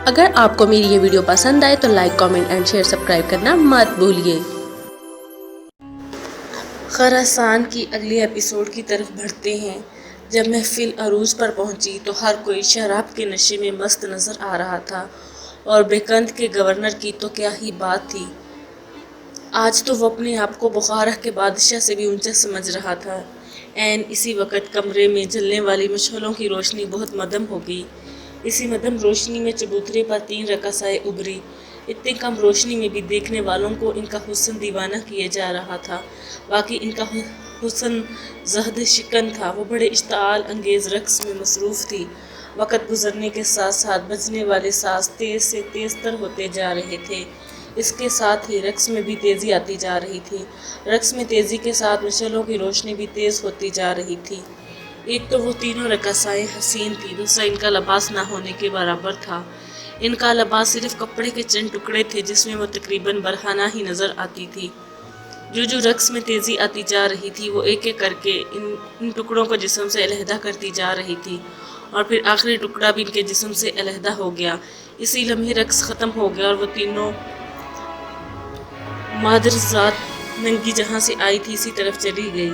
اگر آپ کو میری یہ ویڈیو پسند آئے تو like, comment and share, subscribe کرنا مت بھولیے۔ خراسان کی اگلی ایپیسوڈ کی طرف بڑھتے ہیں۔ جب محفل عروج پر پہنچی تو ہر کوئی شراب کے نشے میں مست نظر آ رہا تھا، اور بیکند کے گورنر کی تو کیا ہی بات تھی۔ آج تو وہ اپنے آپ کو بخارا کے بادشاہ سے بھی اونچا سمجھ رہا تھا۔ عین اسی وقت کمرے میں جلنے والی مشعلوں کی روشنی بہت مدھم ہو گئی۔ اسی مدھم روشنی میں چبوترے پر 3 رقاصائیں ابھری۔ اتنی کم روشنی میں بھی دیکھنے والوں کو ان کا حسن دیوانہ کیے جا رہا تھا۔ باقی ان کا حسن زہد شکن تھا۔ وہ بڑے اشتعال انگیز رقص میں مصروف تھی۔ وقت گزرنے کے ساتھ ساتھ بجنے والے ساز تیز سے تیز تر ہوتے جا رہے تھے۔ اس کے ساتھ ہی رقص میں بھی تیزی آتی جا رہی تھی۔ رقص میں تیزی کے ساتھ مشعلوں کی روشنی بھی تیز ہوتی جا رہی تھی۔ ایک تو وہ تینوں رقاصائیں حسین تھیں، دوسرا ان کا لباس نہ ہونے کے برابر تھا۔ ان کا لباس صرف کپڑے کے چند ٹکڑے تھے جس میں وہ تقریباً برہنہ ہی نظر آتی تھی۔ جو رقص میں تیزی آتی جا رہی تھی وہ ایک ایک کر کے ان ٹکڑوں کو جسم سے علیحدہ کرتی جا رہی تھی، اور پھر آخری ٹکڑا بھی ان کے جسم سے علیحدہ ہو گیا۔ اسی لمحے رقص ختم ہو گیا اور وہ تینوں مادرزاد ننگی جہاں سے آئی تھی اسی طرف چلی گئی۔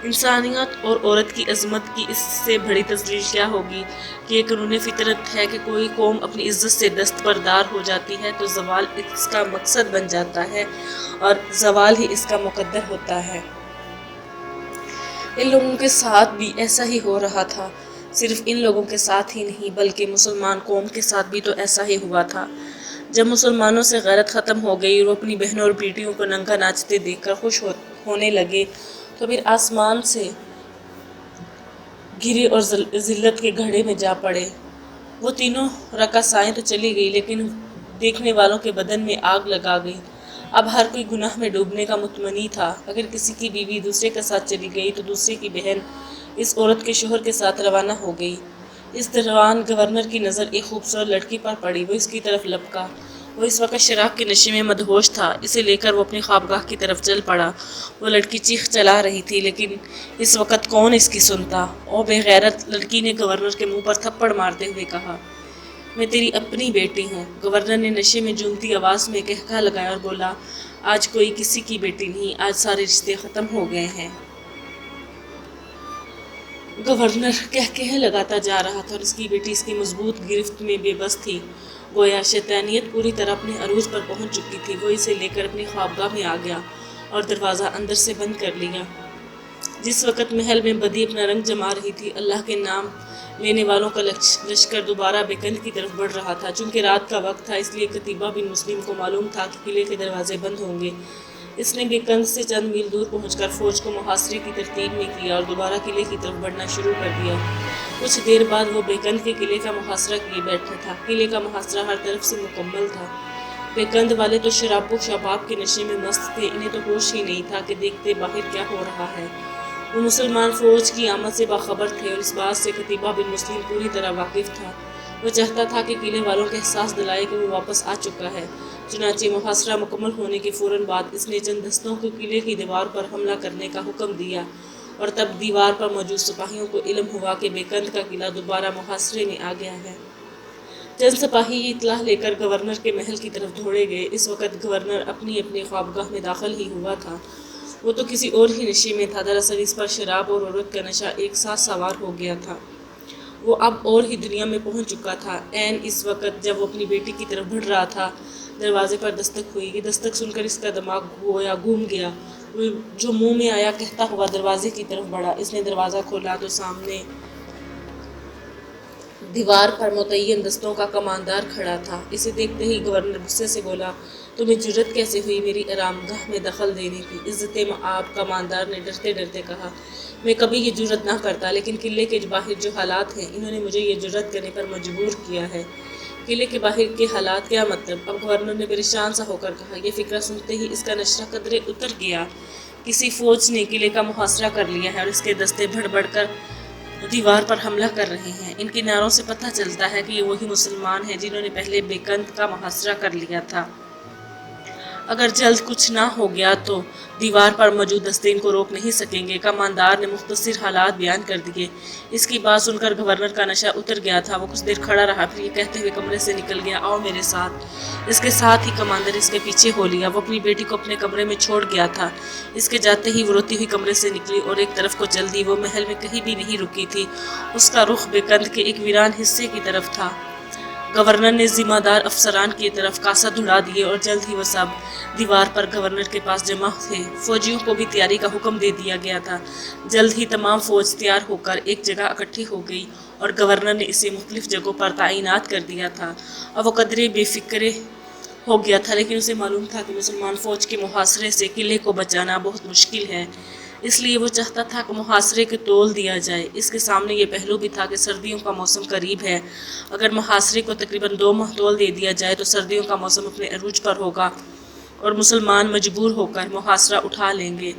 انسانیت اور عورت کی عظمت کی اس سے بڑی تجلیل کیا ہوگی کہ یہ قانون فطرت ہے کہ کوئی قوم اپنی عزت سے دستبردار ہو جاتی ہے تو زوال اس کا مقصد بن جاتا ہے، اور زوال ہی اس کا مقدر ہوتا ہے۔ ان لوگوں کے ساتھ بھی ایسا ہی ہو رہا تھا۔ صرف ان لوگوں کے ساتھ ہی نہیں بلکہ مسلمان قوم کے ساتھ بھی تو ایسا ہی ہوا تھا۔ جب مسلمانوں سے غیرت ختم ہو گئی اور وہ اپنی بہنوں اور بیٹیوں کو ننگا ناچتے دیکھ کر خوش ہونے لگے تو پھر آسمان سے گرے اور ذلت کے گڑھے میں جا پڑے۔ وہ تینوں رقاصائیں تو چلی گئی لیکن دیکھنے والوں کے بدن میں آگ لگا گئی۔ اب ہر کوئی گناہ میں ڈوبنے کا متمنی تھا۔ اگر کسی کی بیوی دوسرے کے ساتھ چلی گئی تو دوسرے کی بہن اس عورت کے شوہر کے ساتھ روانہ ہو گئی۔ اس دوران گورنر کی نظر ایک خوبصورت لڑکی پر پڑی۔ وہ اس کی طرف لپکا۔ وہ اس وقت شراب کے نشے میں مدہوش تھا۔ اسے لے کر وہ اپنی خوابگاہ کی طرف چل پڑا۔ وہ لڑکی چیخ چلا رہی تھی لیکن اس وقت کون اس کی سنتا۔ او بے غیرت، لڑکی نے گورنر کے منہ پر تھپڑ مارتے ہوئے کہا، میں تیری اپنی بیٹی ہوں۔ گورنر نے نشے میں جھومتی آواز میں قہقہہ لگایا اور بولا، آج کوئی کسی کی بیٹی نہیں، آج سارے رشتے ختم ہو گئے ہیں۔ گورنر قہقہے لگاتا جا رہا تھا اور اس کی بیٹی اس کی مضبوط گرفت میں بے بس تھی۔ گویا شیطانیت پوری طرح اپنے عروج پر پہنچ چکی تھی۔ وہ اسے لے کر اپنی خوابگاہ میں آ گیا اور دروازہ اندر سے بند کر لیا۔ جس وقت محل میں بدی اپنا رنگ جما رہی تھی، اللہ کے نام لینے والوں کا لشکر دوبارہ بیکند کی طرف بڑھ رہا تھا۔ چونکہ رات کا وقت تھا اس لیے قتیبہ بن مسلم کو معلوم تھا کہ قلعے کے دروازے بند ہوں گے۔ اس نے بیکند سے چند میل دور پہنچ کر فوج کو محاصرے کی ترتیب میں کیا اور دوبارہ قلعے کی طرف بڑھنا شروع کر دیا۔ کچھ دیر بعد وہ بیکند کے قلعے کا محاصرہ کیے بیٹھا تھا۔ قلعے کا محاصرہ ہر طرف سے مکمل تھا۔ بیکند والے تو شراب و شباب کے نشے میں مست تھے، انہیں تو ہوش ہی نہیں تھا کہ دیکھتے باہر کیا ہو رہا ہے۔ وہ مسلمان فوج کی آمد سے باخبر تھے اور اس بات سے قتیبہ بن مسلم پوری طرح واقف تھا۔ وہ چاہتا تھا کہ قلعے والوں کو احساس دلائے کہ وہ واپس آ چکا ہے۔ چنانچہ محاصرہ مکمل ہونے کے فوراً بعد اس نے چند دستوں کو قلعے کی دیوار پر حملہ کرنے کا حکم دیا، اور تب دیوار پر موجود سپاہیوں کو علم ہوا کہ بیکند کا قلعہ دوبارہ محاصرے میں آ گیا ہے۔ چند سپاہی یہ اطلاع لے کر گورنر کے محل کی طرف دوڑے گئے۔ اس وقت گورنر اپنی خوابگاہ میں داخل ہی ہوا تھا۔ وہ تو کسی اور ہی نشے میں تھا۔ دراصل اس پر شراب اور عورت کا نشہ ایک ساتھ سوار ہو گیا تھا۔ وہ اب اور ہی دنیا میں پہنچ چکا تھا۔ عین اس وقت جب وہ اپنی بیٹی کی طرف بڑھ رہا تھا، دروازے پر دستک ہوئی۔ یہ دستک سن کر اس کا دماغ گویا گھوم گیا۔ وہ جو منہ میں آیا کہتا ہوا دروازے کی طرف بڑھا۔ اس نے دروازہ کھولا تو سامنے دیوار پر متعین دستوں کا کماندار کھڑا تھا۔ اسے دیکھتے ہی گورنر غصے سے بولا، تمہیں جرأت کیسے ہوئی میری آرامگاہ میں دخل دینے کی؟ عزت مآب کماندار نے ڈرتے ڈرتے کہا، میں کبھی یہ جرأت نہ کرتا، لیکن قلعے کے باہر جو حالات ہیں انہوں نے مجھے یہ جرأت کرنے پر مجبور کیا ہے۔ قلعے کے باہر کے حالات کیا مطلب؟ اب گورنر نے پریشان سا ہو کر کہا۔ یہ فکرہ سنتے ہی اس کا نشرہ قدرے اتر گیا۔ کسی فوج نے قلعے کا محاصرہ کر لیا ہے اور اس کے دستے بڑھ بڑھ کر دیوار پر حملہ کر رہے ہیں۔ ان کے نعروں سے پتہ چلتا ہے کہ یہ وہی مسلمان ہیں جنہوں نے پہلے بیکند کا محاصرہ کر لیا تھا۔ اگر جلد کچھ نہ ہو گیا تو دیوار پر موجود دستے ان کو روک نہیں سکیں گے۔ کماندار نے مختصر حالات بیان کر دیے۔ اس کی بات سن کر گورنر کا نشہ اتر گیا تھا۔ وہ کچھ دیر کھڑا رہا، پھر یہ کہتے ہوئے کمرے سے نکل گیا، آؤ میرے ساتھ۔ اس کے ساتھ ہی کماندر اس کے پیچھے ہو لیا۔ وہ اپنی بیٹی کو اپنے کمرے میں چھوڑ گیا تھا۔ اس کے جاتے ہی وہ روتی ہوئی کمرے سے نکلی اور ایک طرف کو چل دی۔ وہ محل میں کہیں بھی نہیں رکی تھی۔ اس کا رخ بیکند کے ایک ویران حصے کی طرف تھا۔ گورنر نے ذمہ دار افسران کی طرف کاسہ دھڑا دیے اور جلد ہی وہ سب دیوار پر گورنر کے پاس جمع تھے۔ فوجیوں کو بھی تیاری کا حکم دے دیا گیا تھا۔ جلد ہی تمام فوج تیار ہو کر ایک جگہ اکٹھی ہو گئی اور گورنر نے اسے مختلف جگہوں پر تعینات کر دیا تھا۔ اب وہ قدرے بے فکرے ہو گیا تھا، لیکن اسے معلوم تھا کہ مسلمان فوج کے محاصرے سے قلعے کو بچانا بہت مشکل ہے۔ اس لیے وہ چاہتا تھا کہ محاصرے کو تول دیا جائے۔ اس کے سامنے یہ پہلو بھی تھا کہ سردیوں کا موسم قریب ہے۔ اگر محاصرے کو تقریباً 2 ماہ تول دے دیا جائے تو سردیوں کا موسم اپنے عروج پر ہوگا اور مسلمان مجبور ہو کر محاصرہ اٹھا لیں گے۔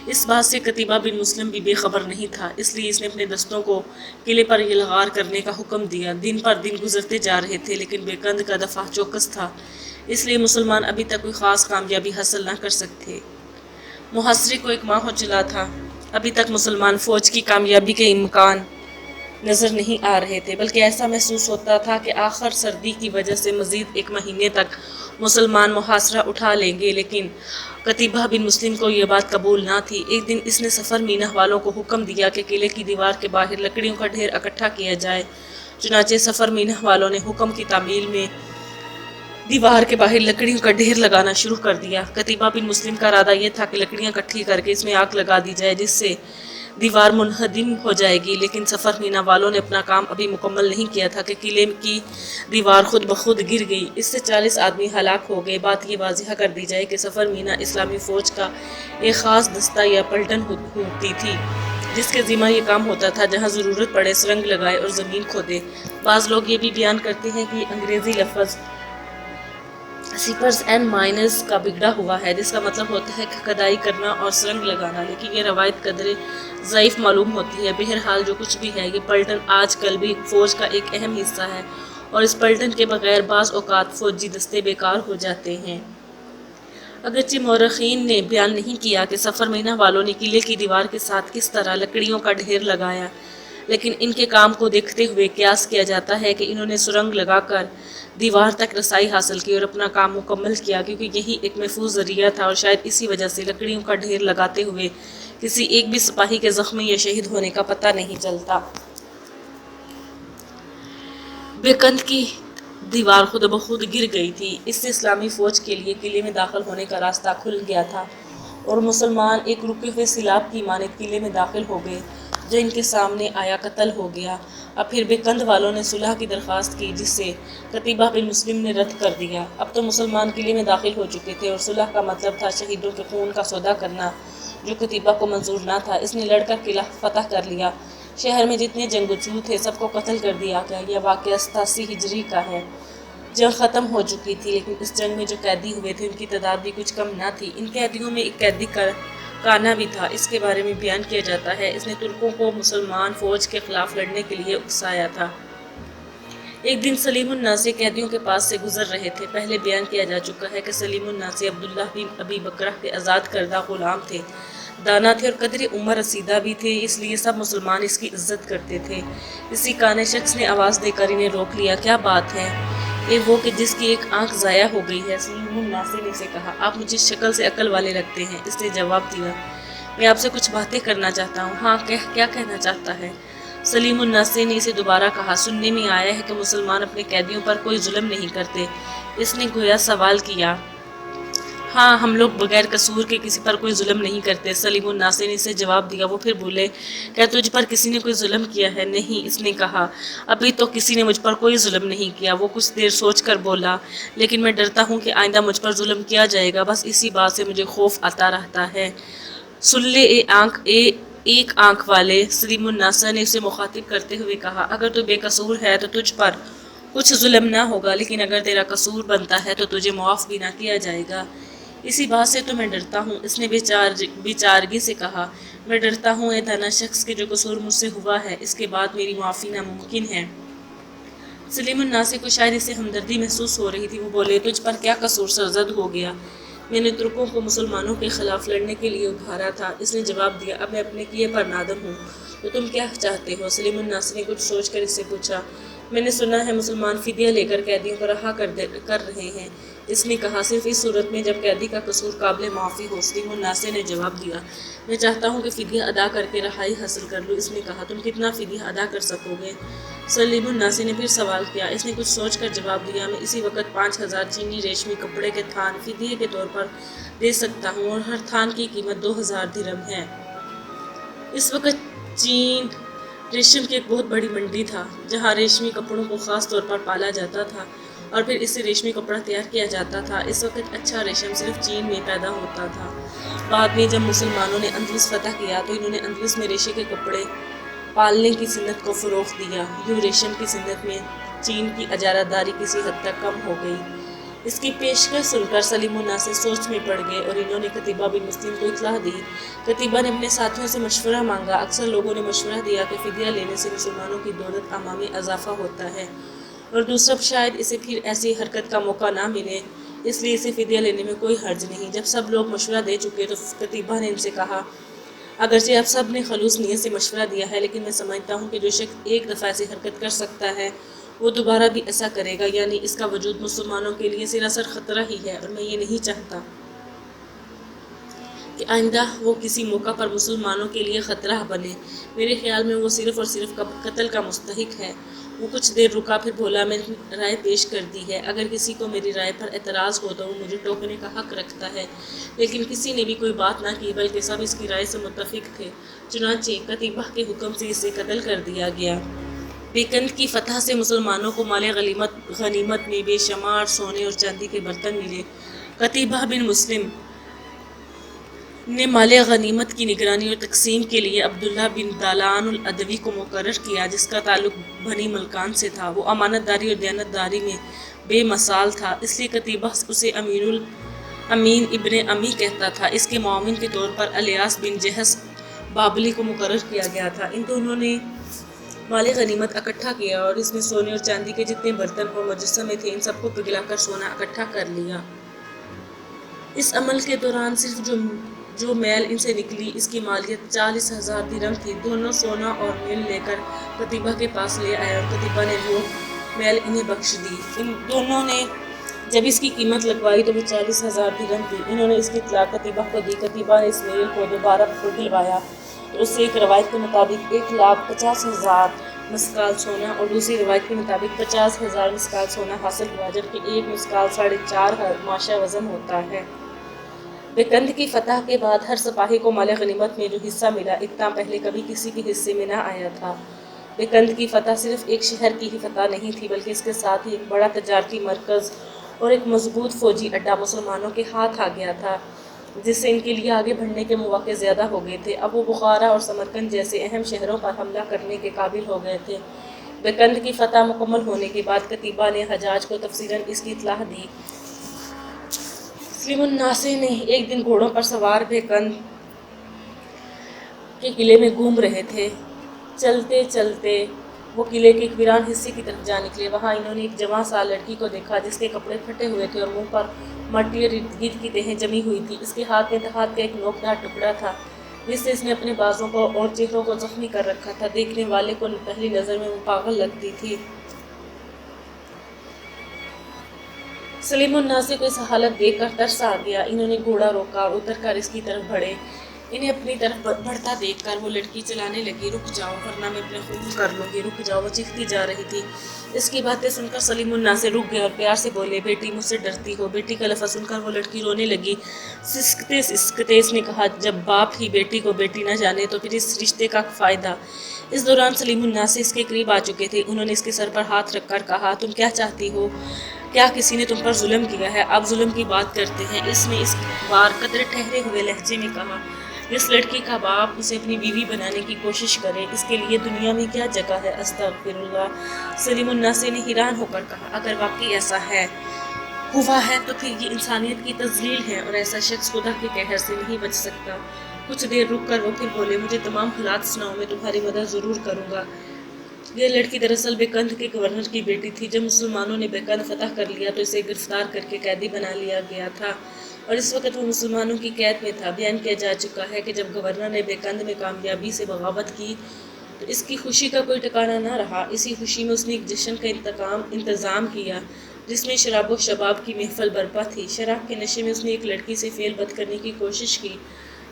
اس بات سے قتیبہ بن مسلم بھی بے خبر نہیں تھا، اس لیے اس نے اپنے دستوں کو قلعے پر یلغار کرنے کا حکم دیا۔ دن پر دن گزرتے جا رہے تھے، لیکن بیکند کا دفاع چوکس تھا، اس لیے مسلمان ابھی تک کوئی خاص کامیابی حاصل نہ کر سکتے۔ محاصرے کو 1 ماہ ہو چلا تھا، ابھی تک مسلمان فوج کی کامیابی کے امکان نظر نہیں آ رہے تھے، بلکہ ایسا محسوس ہوتا تھا کہ آخر سردی کی وجہ سے مزید 1 مہینے تک مسلمان محاصرہ اٹھا لیں گے۔ لیکن قتیبہ بن مسلم کو یہ بات قبول نہ تھی۔ ایک دن اس نے سفر مینہ والوں کو حکم دیا کہ قلعے کی دیوار کے باہر لکڑیوں کا ڈھیر اکٹھا کیا جائے۔ چنانچہ سفر مینہ والوں نے حکم کی تعمیل میں دیوار کے باہر لکڑیوں کا ڈھیر لگانا شروع کر دیا۔ قتیبہ بن مسلم کا ارادہ یہ تھا کہ لکڑیاں اکٹھی کر کے اس میں آگ لگا دی جائے، جس سے دیوار منہدم ہو جائے گی، لیکن سفر مینہ والوں نے اپنا کام ابھی مکمل نہیں کیا تھا کہ قلعے کی دیوار خود بخود گر گئی۔ اس سے 40 آدمی ہلاک ہو گئے۔ بات یہ واضح کر دی جائے کہ سفر مینہ اسلامی فوج کا ایک خاص دستہ یا پلٹن ہوتی تھی، جس کے ذمہ یہ کام ہوتا تھا جہاں ضرورت پڑے سرنگ لگائے اور زمین کھودے۔ بعض لوگ یہ بھی بیان کرتے ہیں کہ انگریزی لفظ سیپرز اینڈ مائنرز کا بگڑا ہوا ہے، جس کا مطلب ہوتا ہے کہ کھدائی کرنا اور سرنگ لگانا، لیکن یہ روایت قدرے ضعیف معلوم ہوتی ہے۔ بہرحال جو کچھ بھی ہے، یہ پلٹن آج کل بھی فوج کا ایک اہم حصہ ہے اور اس پلٹن کے بغیر بعض اوقات فوجی دستے بیکار ہو جاتے ہیں۔ اگرچہ مورخین نے بیان نہیں کیا کہ سفر مینہ والوں نے قلعے کی دیوار کے ساتھ کس طرح لکڑیوں کا ڈھیر لگایا، لیکن ان کے کام کو دیکھتے ہوئے قیاس کیا جاتا ہے کہ انہوں نے سرنگ لگا کر دیوار تک رسائی حاصل کی اور اپنا کام مکمل کیا، کیونکہ یہی ایک محفوظ ذریعہ تھا اور شاید اسی وجہ سے لکڑیوں کا ڈھیر لگاتے ہوئے کسی ایک بھی سپاہی کے زخمی یا شہید ہونے کا پتہ نہیں چلتا۔ بیکند کی دیوار خود بخود گر گئی تھی۔ اس سے اسلامی فوج کے لیے قلعے میں داخل ہونے کا راستہ کھل گیا تھا اور مسلمان ایک رکے ہوئے سیلاب کی مانند قلعے میں داخل ہو گئے۔ جو ان کے سامنے آیا قتل ہو گیا۔ اب پھر بیکند والوں نے صلح کی درخواست کی، جس سے قتیبہ بن مسلم نے رد کر دیا۔ اب تو مسلمان قلعے میں داخل ہو چکے تھے اور صلح کا مطلب تھا شہیدوں کے خون کا سودا کرنا، جو قتیبہ کو منظور نہ تھا۔ اس نے لڑ کر قلعہ فتح کر لیا۔ شہر میں جتنے جنگجو تھے سب کو قتل کر دیا گیا۔ یہ واقعہ 87 ہجری کا ہے۔ جنگ ختم ہو چکی تھی، لیکن اس جنگ میں جو قیدی ہوئے تھے ان کی تعداد بھی کچھ کم نہ تھی۔ ان قیدیوں میں ایک قیدی کانا بھی تھا۔ اس کے بارے میں بیان کیا جاتا ہے اس نے ترکوں کو مسلمان فوج کے خلاف لڑنے کے لیے اکسایا تھا۔ ایک دن سلیم الناسی قیدیوں کے پاس سے گزر رہے تھے۔ پہلے بیان کیا جا چکا ہے کہ سلیم الناسی عبداللہ بن ابی بکرہ کے آزاد کردہ غلام تھے، دانا تھے اور قدر عمر رسیدہ بھی تھے، اس لیے سب مسلمان اس کی عزت کرتے تھے۔ اسی کانے شخص نے آواز دے کر انہیں روک لیا۔ کیا بات ہے؟ یہ وہ کہ جس کی ایک آنکھ ضائع ہو گئی ہے۔ سلیم الناسی نے اسے کہا، آپ مجھے شکل سے عقل والے لگتے ہیں۔ اس نے جواب دیا، میں آپ سے کچھ باتیں کرنا چاہتا ہوں۔ ہاں، کیا کہنا چاہتا ہے؟ سلیم الناسی نے اسے دوبارہ کہا، سننے میں آیا ہے کہ مسلمان اپنے قیدیوں پر کوئی ظلم نہیں کرتے۔ اس نے گویا سوال کیا۔ ہاں، ہم لوگ بغیر قصور کے کسی پر کوئی ظلم نہیں کرتے، سلیم الناسی نے اسے جواب دیا۔ وہ پھر بولے، کیا تجھ پر کسی نے کوئی ظلم کیا ہے؟ نہیں، اس نے کہا، ابھی تو کسی نے مجھ پر کوئی ظلم نہیں کیا۔ وہ کچھ دیر سوچ کر بولا، لیکن میں ڈرتا ہوں کہ آئندہ مجھ پر ظلم کیا جائے گا، بس اسی بات سے مجھے خوف آتا رہتا ہے۔ سن لے ایک آنکھ والے، سلیم الناسی نے اسے مخاطب کرتے ہوئے کہا، اگر تو بے قصور ہے تو تجھ پر کچھ ظلم نہ ہوگا، لیکن اگر تیرا قصور بنتا ہے تو تجھے معاف بھی نہ کیا جائے گا۔ اسی بات سے تو میں ڈرتا ہوں، اس نے بیچارگی سے کہا۔ میں ڈرتا ہوں اے دانا شخص کے جو قصور مجھ سے ہوا ہے، اس کے بعد میری معافی ناممکن ہے۔ سلیم الناسی کو شاید اس سے ہمدردی محسوس ہو رہی تھی۔ وہ بولے، تجھ پر کیا قصور سرزد ہو گیا؟ میں نے ترکوں کو مسلمانوں کے خلاف لڑنے کے لیے ابھارا تھا۔ اس نے جواب دیا، اب میں اپنے کیے پر نادم ہوں۔ تو تم کیا چاہتے ہو؟ سلیم الناصر نے کچھ سوچ کر اس سے پوچھا۔ میں نے سنا ہے مسلمان فدیہ لے کر قیدیوں کو رہا کر رہے ہیں۔ اس نے کہا، صرف اس صورت میں جب قیدی کا قصور قابل معافی ہو۔ سلیم الناصر نے جواب دیا، میں چاہتا ہوں کہ فدیہ ادا کر کے رہائی حاصل کر لوں۔ اس نے کہا، تم کتنا فدیہ ادا کر سکو گے؟ سلیم الناصر نے پھر سوال کیا۔ اس نے کچھ سوچ کر جواب دیا، میں اسی وقت 5000 چینی ریشمی کپڑے کے تھان فدیے کے طور پر دے سکتا ہوں، اور ہر تھان کی قیمت 2000 درہم ہے۔ اس وقت چین ریشم کی ایک بہت بڑی منڈی تھا، جہاں ریشمی کپڑوں کو خاص طور پر پالا جاتا تھا اور پھر اس سے ریشمی کپڑا تیار کیا جاتا تھا۔ اس وقت اچھا ریشم صرف چین میں پیدا ہوتا تھا۔ بعد میں جب مسلمانوں نے اندلس فتح کیا تو انہوں نے اندلس میں ریشے کے کپڑے پالنے کی صنعت کو فروغ دیا۔ یوں ریشم کی صنعت میں چین کی اجارہ داری کسی حد تک کم ہو گئی۔ اس کی پیشکش سن کر سلیم الناصر سوچ میں پڑ گئے اور انہوں نے قتیبہ بن مسلم کو اطلاع دی۔ قتیبہ نے اپنے ساتھیوں سے مشورہ مانگا۔ اکثر لوگوں نے مشورہ دیا کہ فدیہ لینے سے مسلمانوں کی دولت عامہ میں اضافہ ہوتا ہے، اور دوسرا شاید اسے پھر ایسی حرکت کا موقع نہ ملے، اس لیے اسے فدیہ لینے میں کوئی حرج نہیں۔ جب سب لوگ مشورہ دے چکے تو قتیبہ نے ان سے کہا، اگرچہ آپ سب نے خلوص نیت سے مشورہ دیا ہے، لیکن میں سمجھتا ہوں کہ جو شخص ایک دفعہ ایسی حرکت کر سکتا ہے وہ دوبارہ بھی ایسا کرے گا، یعنی اس کا وجود مسلمانوں کے لیے سراسر خطرہ ہی ہے، اور میں یہ نہیں چاہتا کہ آئندہ وہ کسی موقع پر مسلمانوں کے لیے خطرہ بنے۔ میرے خیال میں وہ صرف اور صرف قتل کا مستحق ہے۔ وہ کچھ دیر رکا، پھر بولا، میں نے رائے پیش کر دی ہے۔ اگر کسی کو میری رائے پر اعتراض ہو تو وہ مجھے ٹوکنے کا حق رکھتا ہے، لیکن کسی نے بھی کوئی بات نہ کی، بلکہ سب اس کی رائے سے متفق تھے۔ چنانچہ قتیبہ کے حکم سے اسے قتل کر دیا گیا۔ بیکند کی فتح سے مسلمانوں کو مال غنیمت میں بے شمار سونے اور چاندی کے برتن ملے۔ قتیبہ بن مسلم نے مال غنیمت کی نگرانی اور تقسیم کے لیے عبداللہ بن دالان العدوی کو مقرر کیا، جس کا تعلق بنی ملکان سے تھا۔ وہ امانت داری اور دیانت داری میں بے مثال تھا، اس لیے قتیبہ اسے امین ابن امی کہتا تھا۔ اس کے معاون کے طور پر الیاس بن جہش بابلی کو مقرر کیا گیا تھا۔ ان دونوں نے مال غنیمت اکٹھا کیا اور اس میں سونے اور چاندی کے جتنے برتن اور مجسمے تھے، ان سب کو پگھلا کر سونا اکٹھا کر لیا۔ اس عمل کے دوران صرف جو میل ان سے نکلی، اس کی مالیت 40,000 درہم تھی۔ دونوں سونا اور میل لے کر قتیبہ کے پاس لے آئے اور قتیبہ نے وہ میل انہیں بخش دی۔ ان دونوں نے جب اس کی قیمت لگوائی تو وہ 40,000 درہم تھی۔ انہوں نے اس کی اطلاع قتیبہ کو دی۔ قتیبہ نے اس میل کو دوبارہ پگھلوایا تو اس سے ایک روایت کے مطابق 1,50,000 مسکال سونا اور دوسری روایت کے مطابق 50,000 مسکال سونا حاصل ہوا، جبکہ ایک مسکال 4.5 ماشا وزن ہوتا ہے۔ بیکند کی فتح کے بعد ہر سپاہی کو مال غنیمت میں جو حصہ ملا، اتنا پہلے کبھی کسی کے حصے میں نہ آیا تھا۔ بیکند کی فتح صرف ایک شہر کی ہی فتح نہیں تھی، بلکہ اس کے ساتھ ہی ایک بڑا تجارتی مرکز اور ایک مضبوط فوجی اڈا مسلمانوں کے ہاتھ آ گیا تھا، جس سے ان کے لیے آگے بڑھنے کے مواقع زیادہ ہو گئے تھے۔ اب وہ بخارا اور سمرقند جیسے اہم شہروں پر حملہ کرنے کے قابل ہو گئے تھے۔ بیکند کی فتح مکمل ہونے کے بعد قتیبہ نے حجاج کو تفصیلاً اس کی اطلاع دی۔ سلیم الناصر نے ایک دن گھوڑوں پر سوار بیکند کے قلعے میں گھوم رہے تھے۔ چلتے چلتے وہ قلعے کے ایک ویران حصے کی طرف جا نکلے۔ وہاں انہوں نے ایک جوان سال لڑکی کو دیکھا، جس کے کپڑے پھٹے ہوئے تھے اور منہ پر مٹی اور ارد گرد کی تہیں جمی ہوئی تھی۔ اس کے ہاتھ میں دھات کا ایک نوکدار ٹکڑا تھا، جس سے اس نے اپنے بازوں کو اور چہروں کو زخمی کر رکھا تھا۔ دیکھنے والے کو پہلی نظر میں وہ پاگل لگتی تھی۔ سلیم الناصر کو اس حالت دیکھ کر ترس آ گیا۔ انہوں نے گھوڑا روکا اور اتر کر اس کی طرف بڑھے۔ انہیں اپنی طرف بڑھتا دیکھ کر وہ لڑکی چلانے لگی، رک جاؤ ورنہ میں اپنے خون کر لوں گی، رک جاؤ۔ وہ چیختی جا رہی تھی۔ اس کی باتیں سن کر سلیم الناصر رک گئے اور پیار سے بولے، بیٹی مجھ سے ڈرتی ہو؟ بیٹی کا لفظ سن کر وہ لڑکی رونے لگی۔ سسکتے سسکتے اس نے کہا، جب باپ ہی بیٹی کو بیٹی نہ جانے تو پھر اس رشتے کا فائدہ؟ اس دوران سلیم الناصر اس کے قریب آ چکے تھے۔ انہوں نے اس کے سر پر ہاتھ رکھ کر کہا، تم کیا چاہتی ہو؟ کیا کسی نے تم پر ظلم کیا ہے؟ اب ظلم کی بات کرتے ہیں۔ اس نے اس بار قدرے ٹھہرے ہوئے لہجے میں کہا، جس لڑکی کا باپ اسے اپنی بیوی بنانے کی کوشش کرے، اس کے لیے دنیا میں کیا جگہ ہے؟ استغفر اللہ۔ سلیم الناصر نے حیران ہو کر کہا، اگر واقعی ایسا ہوا ہے تو پھر یہ انسانیت کی تذلیل ہے، اور ایسا شخص خدا کے قہر سے نہیں بچ سکتا۔ کچھ دیر رک کر وہ پھر بولے، مجھے تمام حالات سناؤ، میں تمہاری مدد ضرور کروں گا۔ یہ لڑکی دراصل بیکند کے گورنر کی بیٹی تھی۔ جب مسلمانوں نے بیکند فتح کر لیا تو اسے گرفتار کر کے قیدی بنا لیا گیا تھا اور اس وقت وہ مسلمانوں کی قید میں تھا۔ بیان کیا جا چکا ہے کہ جب گورنر نے بیکند میں کامیابی سے بغاوت کی تو اس کی خوشی کا کوئی ٹھکانہ نہ رہا۔ اسی خوشی میں اس نے ایک جشن کا انتظام کیا جس میں شراب و شباب کی محفل برپا تھی۔ شراب کے نشے میں اس نے ایک لڑکی سے فعل بد کرنے کی کوشش کی۔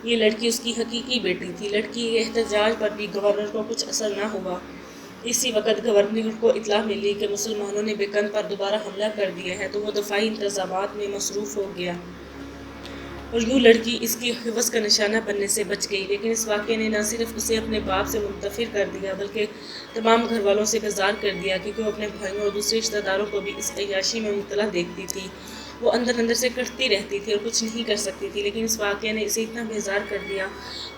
یہ لڑکی اس کی حقیقی بیٹی تھی۔ لڑکی کے احتجاج پر بھی گورنر کو کچھ اثر نہ ہوا۔ اسی وقت گورنر کو اطلاع ملی کہ مسلمانوں نے بیکند پر دوبارہ حملہ کر دیا ہے تو وہ دفاعی انتظامات میں مصروف ہو گیا اور یوں لڑکی اس کی حوث کا نشانہ بننے سے بچ گئی۔ لیکن اس واقعے نے نہ صرف اسے اپنے باپ سے منتفر کر دیا بلکہ تمام گھر والوں سے بیزار کر دیا، کیونکہ وہ اپنے بھائیوں اور دوسرے رشتہ داروں کو بھی اس عیاشی میں مبتلا دیکھتی تھی۔ وہ اندر اندر سے کٹتی رہتی تھی اور کچھ نہیں کر سکتی تھی، لیکن اس واقعے نے اسے اتنا بیزار کر دیا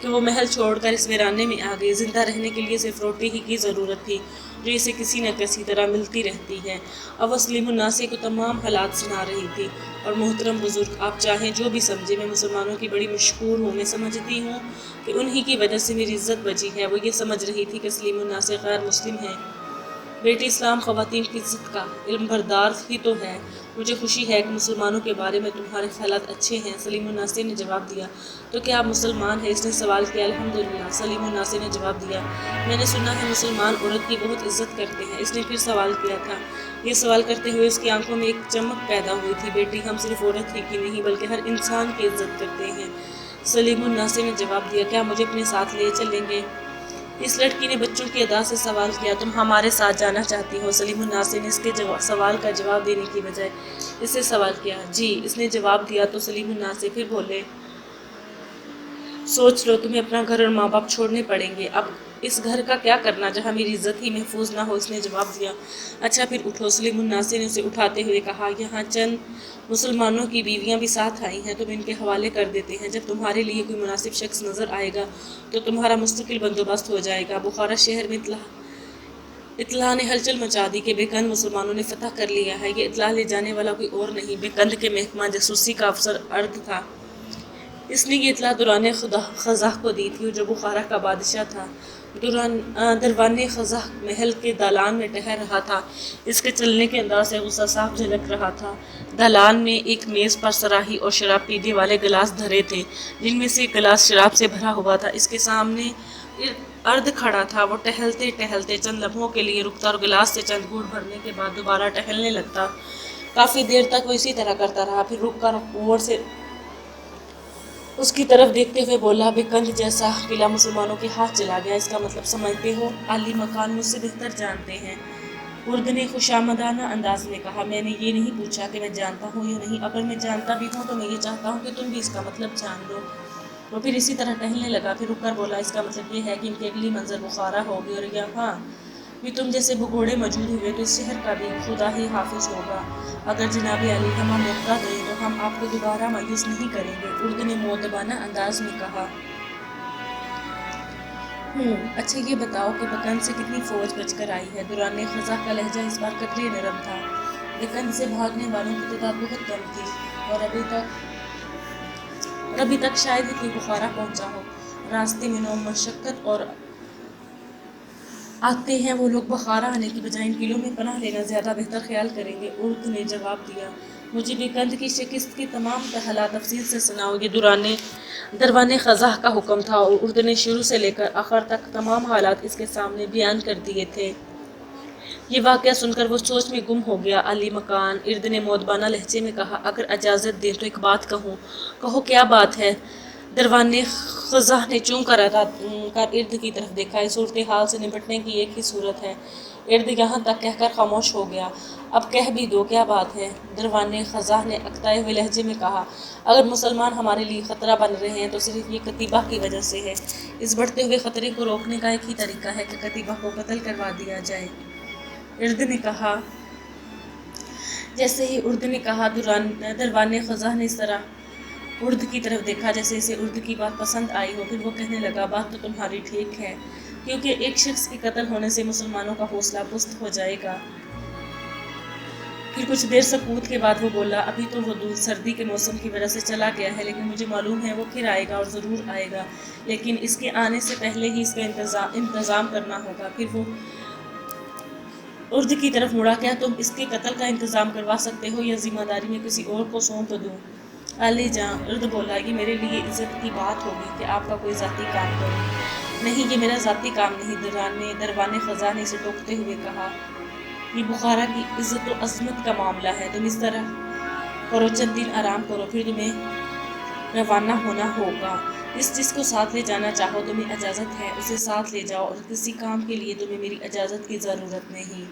کہ وہ محل چھوڑ کر اس ویرانے میں آ گئی۔ زندہ رہنے کے لیے صرف روٹی ہی کی ضرورت تھی جو اسے کسی نہ کسی طرح ملتی رہتی ہے۔ اب وہ سلیم الناسی کو تمام حالات سنا رہی تھی اور محترم بزرگ، آپ چاہیں جو بھی سمجھے، میں مسلمانوں کی بڑی مشکور ہوں۔ میں سمجھتی ہوں کہ انہی کی وجہ سے میری عزت بچی ہے۔ وہ یہ سمجھ رہی تھی کہ سلیم الناسی غیر مسلم ہے۔ بیٹی، اسلام خواتین کی عزت کا علم بردار ہی تو ہے۔ مجھے خوشی ہے کہ مسلمانوں کے بارے میں تمہارے خیالات اچھے ہیں۔ سلیم الناسی نے جواب دیا۔ تو کیا آپ مسلمان ہیں؟ اس نے سوال کیا۔ الحمدللہ، سلیم الناسی نے جواب دیا۔ میں نے سنا ہے مسلمان عورت کی بہت عزت کرتے ہیں۔ اس نے پھر سوال کیا تھا۔ یہ سوال کرتے ہوئے اس کی آنکھوں میں ایک چمک پیدا ہوئی تھی۔ بیٹی، ہم صرف عورت ہی کی نہیں بلکہ ہر انسان کی عزت کرتے ہیں، سلیم الناسی نے جواب دیا۔ کیا مجھے اپنے ساتھ لے چلیں گے؟ اس لڑکی نے بچوں کی ادا سے سوال کیا۔ تم ہمارے ساتھ جانا چاہتی ہو؟ سلیم الناسی نے اس کے سوال کا جواب دینے کی بجائے اس سے سوال کیا۔ جی، اس نے جواب دیا۔ تو سلیم الناسی پھر بولے، سوچ لو، تمہیں اپنا گھر اور ماں باپ چھوڑنے پڑیں گے۔ اب اس گھر کا کیا کرنا جہاں میری عزت ہی محفوظ نہ ہو؟ اس نے جواب دیا۔ اچھا پھر اٹھو، سلیم الناسی نے اسے اٹھاتے ہوئے کہا۔ یہاں چند مسلمانوں کی بیویاں بھی ساتھ آئی ہیں، تم ان کے حوالے کر دیتے ہیں۔ جب تمہارے لیے کوئی مناسب شخص نظر آئے گا تو تمہارا مستقل بندوبست ہو جائے گا۔ بخارا شہر میں اطلاع نے ہلچل مچا دی کہ بیکند مسلمانوں نے فتح کر لیا ہے۔ یہ اطلاع لے جانے والا کوئی اور نہیں، بیکند کے محکمہ جاسوسی کا افسر ارد تھا۔ اس نے یہ اطلاع دوران خزاں کو دی تھی جو بخارا کا بادشاہ تھا۔ دروان خزاں محل کے دالان میں ٹہل رہا تھا۔ اس کے چلنے کے انداز سے غصہ صاف جھلک رہا تھا۔ دالان میں ایک میز پر صراحی اور شراب پینے والے گلاس دھرے تھے، جن میں سے ایک گلاس شراب سے بھرا ہوا تھا۔ اس کے سامنے ارد کھڑا تھا۔ وہ ٹہلتے ٹہلتے چند لمحوں کے لیے رکتا اور گلاس سے چند گھونٹ بھرنے کے بعد دوبارہ ٹہلنے لگتا۔ کافی دیر تک وہ اسی طرح کرتا رہا، پھر رک کر غور سے اس کی طرف دیکھتے ہوئے بولا، بیکند جیسا قلعہ مسلمانوں کے ہاتھ چلا گیا، اس کا مطلب سمجھتے ہو؟ عالی مکان مجھ سے بہتر جانتے ہیں، ارد نے خوشامدانہ انداز میں کہا۔ میں نے یہ نہیں پوچھا کہ میں جانتا ہوں یا نہیں، اگر میں جانتا بھی ہوں تو میں یہ چاہتا ہوں کہ تم بھی اس کا مطلب جان لو۔ وہ پھر اسی طرح ٹہلنے لگا، پھر رک کر بولا، اس کا مطلب یہ ہے کہ ان کی اگلی منزل بخارا ہوگی اور یہاں بھی تم جیسے بگوڑے موجود ہوئے تو اس شہر کا بھی خدا ہی حافظ ہوگا۔ اگر جناب عالی ہمیں موقع دیں تو ہم آپ کو دوبارہ مایوس نہیں کریں گے، ارد نے مؤدبانہ انداز میں کہا۔ اچھا یہ بتاؤ کہ بیکند سے کتنی فوج بچ کر آئی ہے؟ دوران خزاں کا لہجہ اس بار قدرے نرم تھا۔ بیکند سے بھاگنے والوں کی تعداد بہت کم تھی اور ابھی تک شاید ہی کوئی بخارا پہنچا ہو۔ راستے میں نو مشقت اور آتے ہیں، وہ لوگ بخارا آنے کی بجائے ان قلعوں میں پناہ لینا زیادہ بہتر خیال کریں گے، ارد نے جواب دیا۔ مجھے بیکند کی شکست کے تمام حالات تفصیل سے سناؤ، یہ دروان خزاں کا حکم تھا اور ارد نے شروع سے لے کر آخر تک تمام حالات اس کے سامنے بیان کر دیے تھے۔ یہ واقعہ سن کر وہ سوچ میں گم ہو گیا۔ عالی مکان، ارد نے مؤدبانہ لہجے میں کہا، اگر اجازت دیں تو ایک بات کہوں۔ کہو، کیا بات ہے؟ دروان خزاں نے چون کر ارد کی طرف دیکھا۔ اس صورتحال سے نمٹنے کی ایک ہی صورت ہے۔ ارد یہاں تک کہہ کر خاموش ہو گیا۔ اب کہہ بھی دو، کیا بات ہے؟ دروان خزاں نے اکتائے ہوئے لہجے میں کہا، اگر مسلمان ہمارے لیے خطرہ بن رہے ہیں تو صرف یہ قتیبہ کی وجہ سے ہے۔ اس بڑھتے ہوئے خطرے کو روکنے کا ایک ہی طریقہ ہے کہ قتیبہ کو قتل کروا دیا جائے، ارد نے کہا۔ جیسے ہی ارد نے کہا، دروان خزاں نے اس طرح ارد کی طرف دیکھا جیسے اسے ارد کی بات پسند آئی ہو، پھر وہ کہنے لگا، بات تو تمہاری ٹھیک ہے، کیونکہ ایک شخص کے قتل ہونے سے مسلمانوں کا حوصلہ پست ہو جائے گا۔ پھر کچھ دیر سکوت کے بعد وہ بولا، ابھی تو وہ سردی کے موسم کی وجہ سے چلا گیا ہے، لیکن مجھے معلوم ہے وہ پھر آئے گا اور ضرور آئے گا، لیکن اس کے آنے سے پہلے ہی اس کا انتظام کرنا ہوگا۔ پھر وہ ارد کی طرف مڑا، کیا تم اس کے قتل کا انتظام کروا سکتے ہو یا ذمہ داری میں کسی اور کو سونپ دوں؟ علی جاں ارد بولا، یہ میرے لیے عزت کی بات ہوگی کہ آپ کا کوئی ذاتی کام کروں۔ نہیں، یہ میرا ذاتی کام نہیں، دروان خزانے سے ٹوکتے ہوئے کہا، یہ بخارا کی عزت و عظمت کا معاملہ ہے۔ تم اس طرح کرو، چند دن آرام کرو، پھر تمہیں روانہ ہونا ہوگا۔ جس کو ساتھ لے جانا چاہو، تمہیں اجازت ہے، اسے ساتھ لے جاؤ، اور کسی کام کے لیے تمہیں میری اجازت کی ضرورت نہیں۔